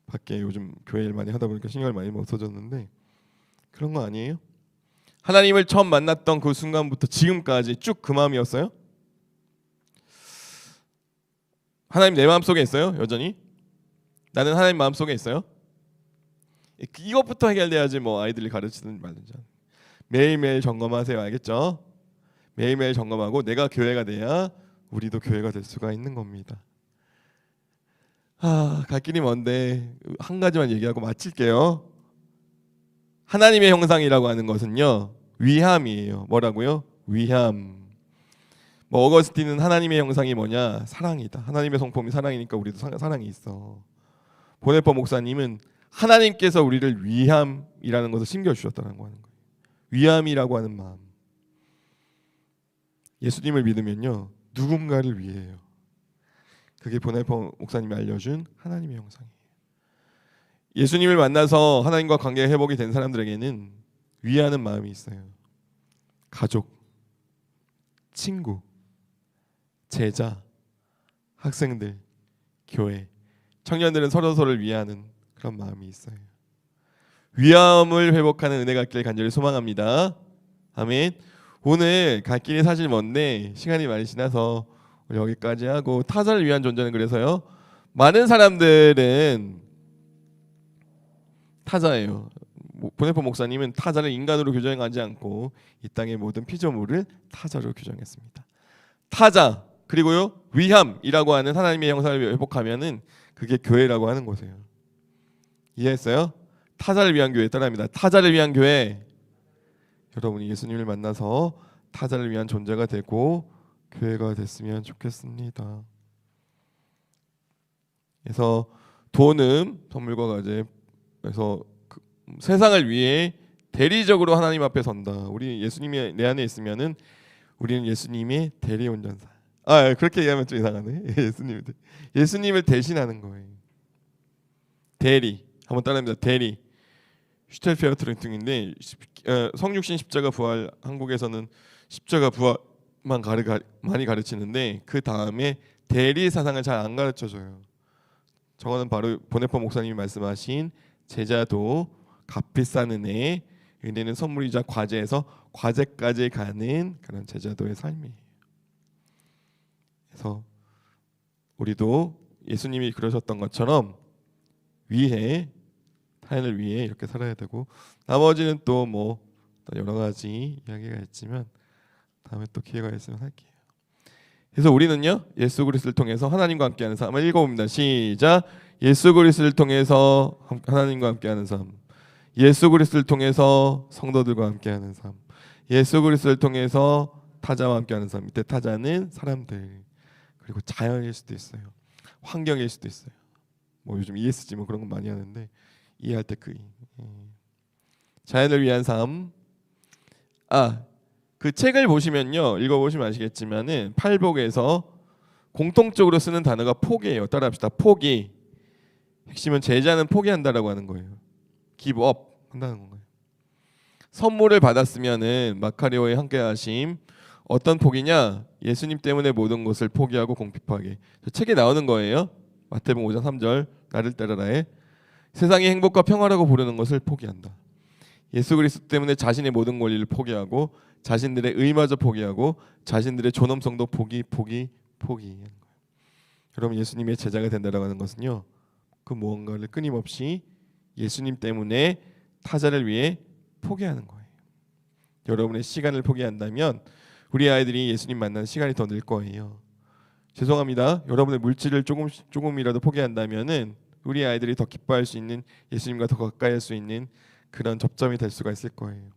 밖에 요즘 교회 일 많이 하다 보니까 신경을 많이 못 써줬는데 그런 거 아니에요? 하나님을 처음 만났던 그 순간부터 지금까지 쭉 그 마음이었어요? 하나님 내 마음속에 있어요? 여전히? 나는 하나님 마음속에 있어요? 이것부터 해결돼야지 뭐 아이들이 가르치든 말든지. 매일매일 점검하세요. 알겠죠? 매일매일 점검하고 내가 교회가 돼야 우리도 교회가 될 수가 있는 겁니다. 갈 길이 먼데 한 가지만 얘기하고 마칠게요. 하나님의 형상이라고 하는 것은요 위함이에요. 뭐라고요? 위함. 뭐 어거스틴은 하나님의 형상이 뭐냐? 사랑이다. 하나님의 성품이 사랑이니까 우리도 사랑이 있어. 보네퍼 목사님은 하나님께서 우리를 위함이라는 것을 심겨주셨다는 거 하는 거예요. 위함이라고 하는 마음. 예수님을 믿으면요 누군가를 위해요. 그게 보네퍼 목사님이 알려준 하나님의 형상이에요. 예수님을 만나서 하나님과 관계 회복이 된 사람들에게는 위하는 마음이 있어요. 가족, 친구, 제자, 학생들, 교회, 청년들은 서로서로를 위하는 그런 마음이 있어요. 위함을 회복하는 은혜가 있길 간절히 소망합니다. 아멘. 오늘 갈 길이 사실 먼데 시간이 많이 지나서 여기까지 하고 타자를 위한 존재는 그래서요 많은 사람들은 타자예요. 보네퍼 목사님은 타자를 인간으로 규정하지 않고 이 땅의 모든 피조물을 타자로 규정했습니다. 타자 그리고요 위함이라고 하는 하나님의 형상을 회복하면은 그게 교회라고 하는 것이에요. 이해했어요? 타자를 위한 교회 따라합니다. 타자를 위한 교회. 여러분이 예수님을 만나서 타자를 위한 존재가 되고 교회가 됐으면 좋겠습니다. 그래서 돈은 선물과 가제 그래서 세상을 위해 대리적으로 하나님 앞에 선다. 우리 예수님이 내 안에 있으면은 우리는 예수님의 대리운전사. 그렇게 얘기하면 좀 이상하네. 예수님을 대신하는 거예요. 대리. 한번 따라합니다. 대리. 슈텔페어트링인데 성육신 십자가 부활 한국에서는 십자가 부활만 많이 가르치는데 그 다음에 대리 사상을 잘 안 가르쳐줘요. 저거는 바로 보네퍼 목사님이 말씀하신 제자도 값비싼 은혜, 은혜는 선물이자 과제에서 과제까지 가는 그런 제자도의 삶이에요. 그래서 우리도 예수님이 그러셨던 것처럼 위해 타인을 위해 이렇게 살아야 되고 나머지는 또 뭐 여러 가지 이야기가 있지만 다음에 또 기회가 있으면 할게요. 그래서 우리는요 예수 그리스도를 통해서 하나님과 함께하는 삶을 읽어봅니다. 시작. 예수 그리스도를 통해서 하나님과 함께하는 삶. 예수 그리스도를 통해서 성도들과 함께하는 삶. 예수 그리스도를 통해서 타자와 함께하는 삶. 밑에 타자는 사람들 그리고 자연일 수도 있어요. 환경일 수도 있어요. 뭐 요즘 ESG 뭐 그런 거 많이 하는데 이해할 때 자연을 위한 삶. 그 책을 보시면요 읽어보시면 아시겠지만은 팔복에서 공통적으로 쓰는 단어가 포기예요. 따라합시다. 포기. 핵심은 제자는 포기한다라고 하는 거예요. give up 한다는 거예요. 선물을 받았으면은 마카리오의 함께하심 어떤 포기냐? 예수님 때문에 모든 것을 포기하고 공핍하게. 저 책에 나오는 거예요. 마태복음 5장 3절 나를 따르라에 세상의 행복과 평화라고 부르는 것을 포기한다. 예수 그리스도 때문에 자신의 모든 권리를 포기하고 자신들의 의마저 포기하고 자신들의 존엄성도 포기하는 거예요. 여러분 예수님의 제자가 된다라고 하는 것은요. 그 무언가를 끊임없이 예수님 때문에 타자를 위해 포기하는 거예요. 여러분의 시간을 포기한다면 우리 아이들이 예수님 만나는 시간이 더 늘 거예요. 죄송합니다. 여러분의 물질을 조금이라도 포기한다면은 우리 아이들이 더 기뻐할 수 있는 예수님과 더 가까이 할 수 있는 그런 접점이 될 수가 있을 거예요.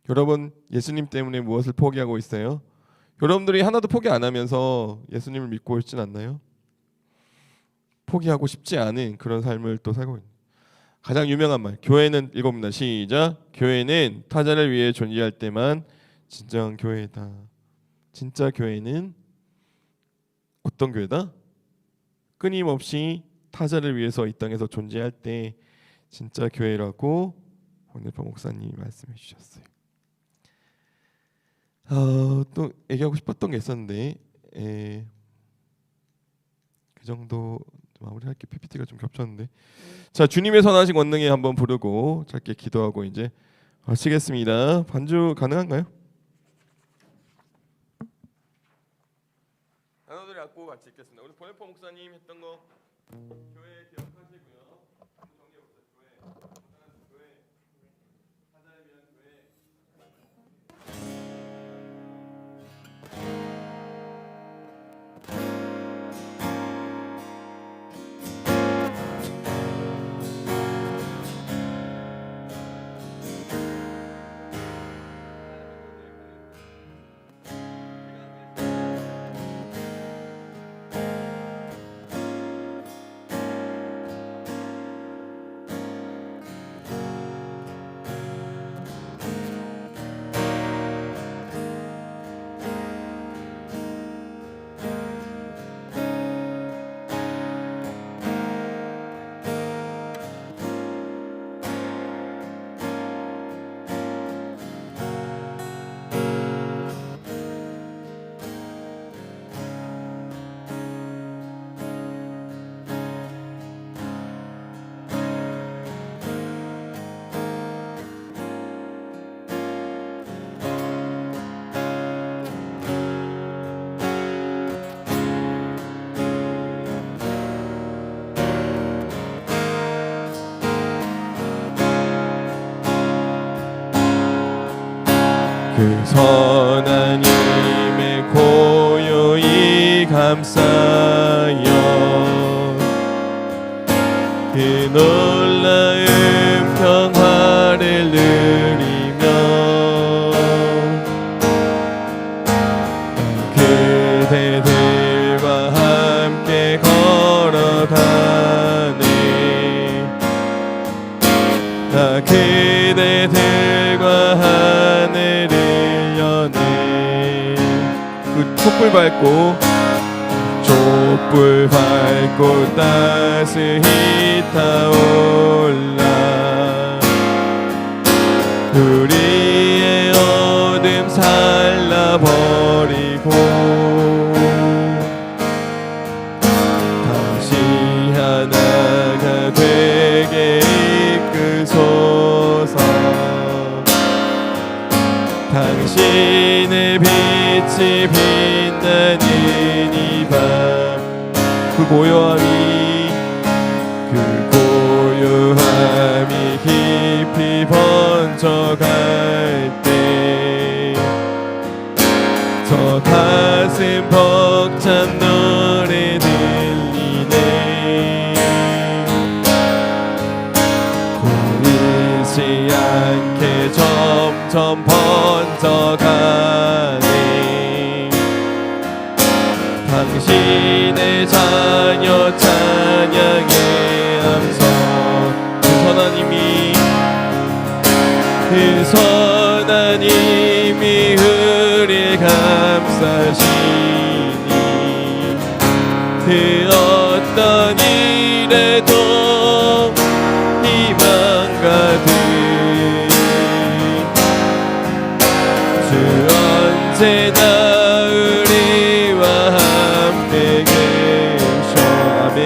여러분 예수님 때문에 무엇을 포기하고 있어요? 여러분들이 하나도 포기 안 하면서 예수님을 믿고 있진 않나요? 포기하고 싶지 않은 그런 삶을 또 살고 있는. 가장 유명한 말 교회는 읽어봅니다. 시작. 교회는 타자를 위해 존재할 때만 진정한 교회다. 진짜 교회는 어떤 교회다? 끊임없이 타자를 위해서 이 땅에서 존재할 때 진짜 교회라고 원내파 목사님이 말씀해 주셨어요. 또 얘기하고 싶었던 게 있었는데 그 정도 마무리할게. PPT가 좀 겹쳤는데 자 주님의 선하신 권능에 한번 부르고 짧게 기도하고 이제 마치겠습니다. 반주 가능한가요? 단어들이 갖고 같이 읽겠습니다. 우리 원내파 목사님 했던 거 교회 기억하시고요. 정리해봅시다. 교회 하나를 위한 교회 그 선한 힘에 고요히 감싸여 그 놀라운 평화를 누리며 그대들과 함께 걸어가네. 나 그대들과 하늘을 여네. 그 촛불 밟고 따스히 타올라 우리의 어둠 살라버리고 다시 하나가 되게 이끄소서. 당신의 빛이 빛나는 이 밤 그 고요함이 깊이 번져갈 때 저 가슴 벅찬 노래 들리네. 보이지 않게 점점 번져가네. 당신의 자녀 찬양의 함성 그 선한 힘이 우리 감싸시니 그 어떤 일에도 희망 가득 주 언제나 우리와 함께 계셔. 아멘.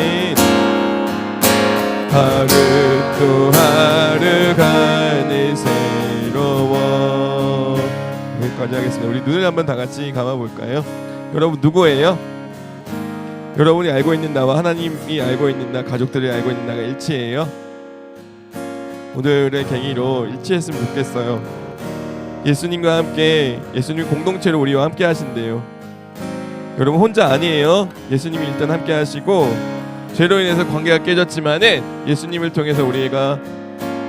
하루 또 하루가 늘 새로워. 여기까지 하겠습니다. 우리 눈을 한번 다 같이 감아볼까요? 여러분 누구예요? 여러분이 알고 있는 나와 하나님이 알고 있는 나, 가족들이 알고 있는 나가 일치해요? 오늘의 계기로 일치했으면 좋겠어요. 예수님과 함께, 예수님 공동체로 우리와 함께 하신대요. 여러분 혼자 아니에요. 예수님이 일단 함께 하시고, 죄로 인해서 관계가 깨졌지만은 예수님을 통해서 우리가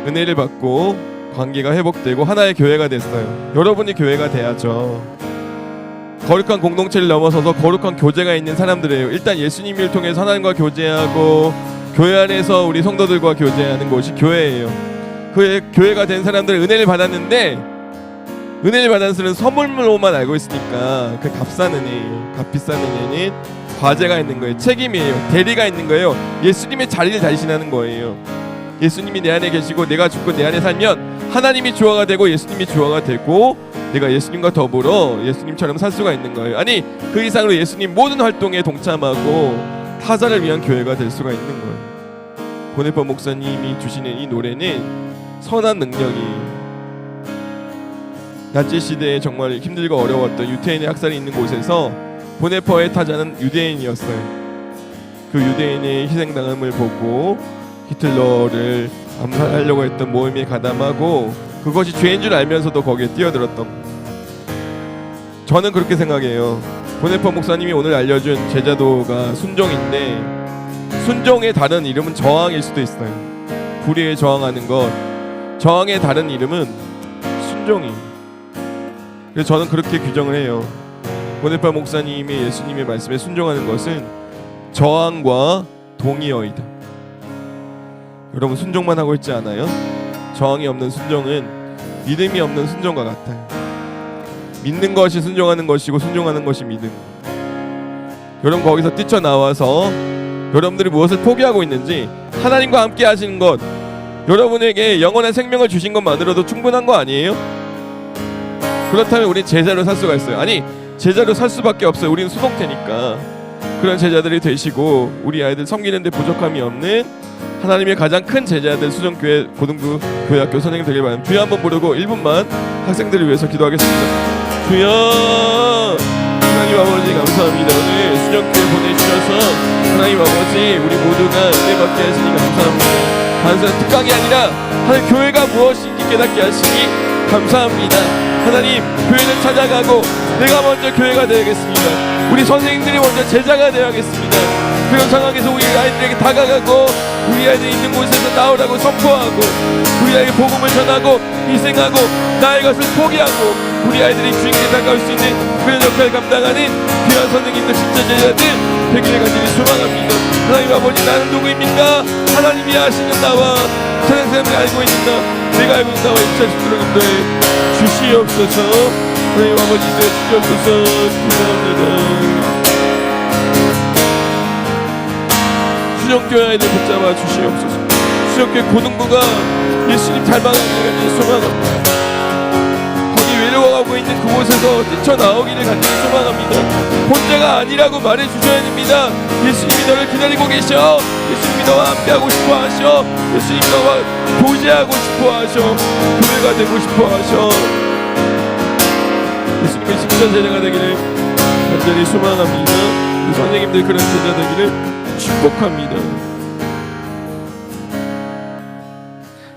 은혜를 받고 관계가 회복되고 하나의 교회가 됐어요. 여러분이 교회가 돼야죠. 거룩한 공동체를 넘어서서 거룩한 교제가 있는 사람들이에요. 일단 예수님을 통해서 하나님과 교제하고 교회 안에서 우리 성도들과 교제하는 곳이 교회예요. 그 교회가 된 사람들은 은혜를 받았는데, 은혜를 받은 것은 선물로만 알고 있으니까 그 값싼 은혜예요. 값비싼 은혜는 과제가 있는 거예요. 책임이에요. 대리가 있는 거예요. 예수님의 자리를 대신하는 거예요. 예수님이 내 안에 계시고 내가 죽고 내 안에 살면 하나님이 주어가 되고 예수님이 주어가 되고 내가 예수님과 더불어 예수님처럼 살 수가 있는 거예요. 아니 그 이상으로 예수님 모든 활동에 동참하고 타자를 위한 교회가 될 수가 있는 거예요. 보네퍼 목사님이 주시는 이 노래는 선한 능력이, 나치 시대에 정말 힘들고 어려웠던 유태인의 학살이 있는 곳에서 보네퍼의 타자는 유대인이었어요. 그 유대인의 희생당함을 보고 히틀러를 암살하려고 했던 모임에 가담하고 그것이 죄인 줄 알면서도 거기에 뛰어들었던, 저는 그렇게 생각해요. 보네퍼 목사님이 오늘 알려준 제자도가 순종인데, 순종의 다른 이름은 저항일 수도 있어요. 불의에 저항하는 것, 저항의 다른 이름은 순종이. 그래서 저는 그렇게 규정을 해요. 보네퍼 목사님의 예수님의 말씀에 순종하는 것은 저항과 동의어이다. 여러분 순종만 하고 있지 않아요? 저항이 없는 순종은 믿음이 없는 순종과 같아요. 믿는 것이 순종하는 것이고 순종하는 것이 믿음. 여러분 거기서 뛰쳐나와서 여러분들이 무엇을 포기하고 있는지, 하나님과 함께 하시는 것, 여러분에게 영원한 생명을 주신 것만으로도 충분한 거 아니에요? 그렇다면 우린 제자로 살 수가 있어요. 아니 제자로 살 수밖에 없어요. 우리는 수동태니까. 그런 제자들이 되시고 우리 아이들 섬기는 데 부족함이 없는 하나님의 가장 큰 제자들, 수정교회 고등부 교회학교 선생님 되길 바랍니다. 주여 한번 부르고 1분만 학생들을 위해서 기도하겠습니다. 주여, 하나님 아버지 감사합니다. 오늘 수정교회 보내주셔서 하나님 아버지 우리 모두가 은혜 받게 하시니 감사합니다. 단순한 특강이 아니라 하나님 교회가 무엇인지 깨닫게 하시니 감사합니다. 하나님 교회를 찾아가고 내가 먼저 교회가 되겠습니다. 우리 선생님들이 먼저 제자가 되어야겠습니다. 그런 상황에서 우리 아이들에게 다가가고 우리 아이들이 있는 곳에서 나오라고 선포하고 우리 아이에게 복음을 전하고 희생하고 나의 것을 포기하고 우리 아이들이 주님께 다가올 수 있는 그런 역할을 감당하는 귀한 선생님들, 진짜 제자들 되기를 간절히 소망합니다. 하나님 아버지, 나는 누구입니까? 하나님이 아시는 나와 세상 사람들이 알고 있는 나, 내가 알고 있는 나와 일치할 수 있도록 인도해 주시옵소서. 하나님 아버지, 인도해 주시옵소서. 감사합니다. 수정교회 아이들 붙잡아 주시옵소서. 수정교회 고등부가 예수님 닮아가기를 소망합니다. 거기 외로워가고 있는 그곳에서 뛰쳐나오기를 간절히 소망합니다. 혼자가 아니라고 말해주셔야 됩니다. 예수님이 너를 기다리고 계셔. 예수님이 너와 함께하고 싶어하셔. 예수님이 너와 교제하고 싶어하셔. 교회가 되고 싶어하셔. 예수님의 진짜 제자가 되기를 간절히 소망합니다. 선생님들 그런 제자 되기를 축복합니다.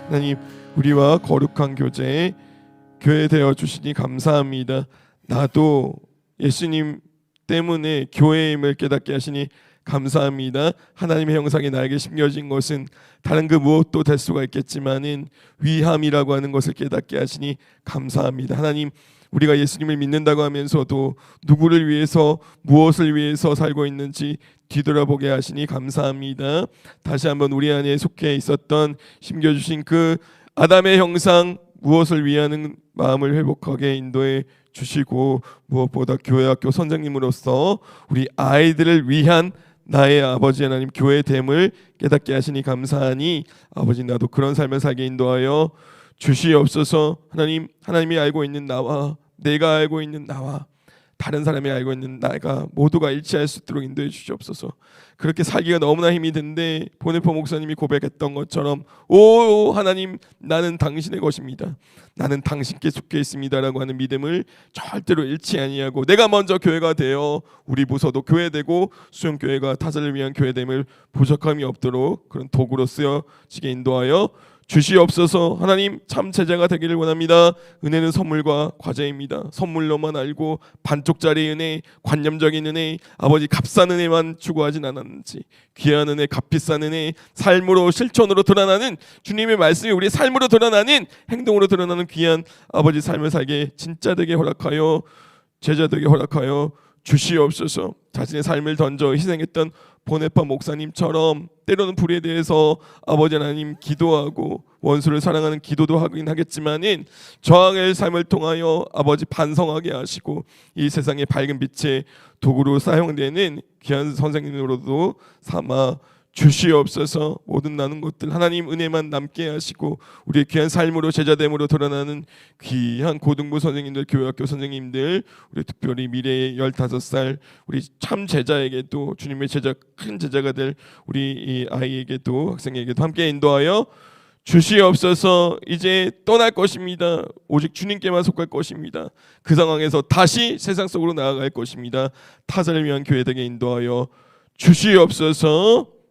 하나님, 우리와 거룩한 교제에 교회 되어 주시니 감사합니다. 나도 예수님 때문에 교회임을 깨닫게 하시니 감사합니다. 하나님의 형상이 나에게 심겨진 것은 다른 그 무엇도 될 수가 있겠지만은 위함이라고 하는 것을 깨닫게 하시니 감사합니다. 하나님, 우리가 예수님을 믿는다고 하면서도 누구를 위해서 무엇을 위해서 살고 있는지 뒤돌아보게 하시니 감사합니다. 다시 한번 우리 안에 속해 있었던 심겨주신 그 아담의 형상, 무엇을 위하는 마음을 회복하게 인도해 주시고 무엇보다 교회학교 선생님으로서 우리 아이들을 위한 나의 아버지 하나님 교회 됨을 깨닫게 하시니 감사하니 아버지 나도 그런 삶을 살게 인도하여 주시옵소서. 하나님, 하나님이 알고 있는 나와 내가 알고 있는 나와 다른 사람이 알고 있는 나가 모두가 일치할 수 있도록 인도해 주시옵소서. 그렇게 살기가 너무나 힘이 든데 보네포 목사님이 고백했던 것처럼 오 하나님 나는 당신의 것입니다. 나는 당신께 속해 있습니다라고 하는 믿음을 절대로 잃지 아니하고 내가 먼저 교회가 되어 우리 부서도 교회되고 수영교회가 타자를 위한 교회됨을 부족함이 없도록 그런 도구로 쓰여지게 인도하여 주시옵소서. 하나님 참 제자가 되기를 원합니다. 은혜는 선물과 과제입니다. 선물로만 알고 반쪽짜리 은혜, 관념적인 은혜, 아버지 값싼 은혜만 추구하진 않았는지 귀한 은혜, 값비싼 은혜, 삶으로 실천으로 드러나는 주님의 말씀이 우리 삶으로 드러나는 행동으로 드러나는 귀한 아버지 삶을 살게 진짜 되게 허락하여 제자 되게 허락하여 주시옵소서. 자신의 삶을 던져 희생했던 보네파 목사님처럼 때로는 불에 대해서 아버지 하나님 기도하고 원수를 사랑하는 기도도 하긴 하겠지만은 저항의 삶을 통하여 아버지 반성하게 하시고 이 세상의 밝은 빛의 도구로 사용되는 귀한 선생님으로도 삼아 주시옵소서. 모든 나눈 것들 하나님 은혜만 남게 하시고 우리의 귀한 삶으로 제자됨으로 드러나는 귀한 고등부 선생님들, 교회학교 선생님들, 우리 특별히 미래의 15살 우리 참 제자에게도 주님의 제자 큰 제자가 될 우리 이 아이에게도 학생에게도 함께 인도하여 주시옵소서. 이제 떠날 것입니다. 오직 주님께만 속할 것입니다. 그 상황에서 다시 세상 속으로 나아갈 것입니다. 타자를 위한 교회 되게 인도하여 주시옵소서.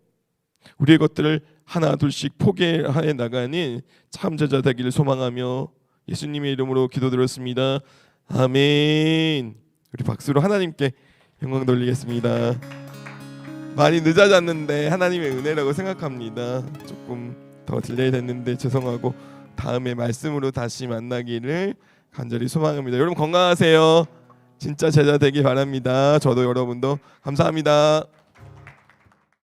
우리의 것들을 하나 둘씩 포기해 나가는 참 제자 되기를 소망하며 예수님의 이름으로 기도드렸습니다. 아멘. 우리 박수로 하나님께 영광 돌리겠습니다. 많이 늦어졌는데 하나님의 은혜라고 생각합니다. 조금 더 딜레이 됐는데 죄송하고 다음에 말씀으로 다시 만나기를 간절히 소망합니다. 여러분 건강하세요. 진짜 제자 되기 바랍니다. 저도 여러분도 감사합니다.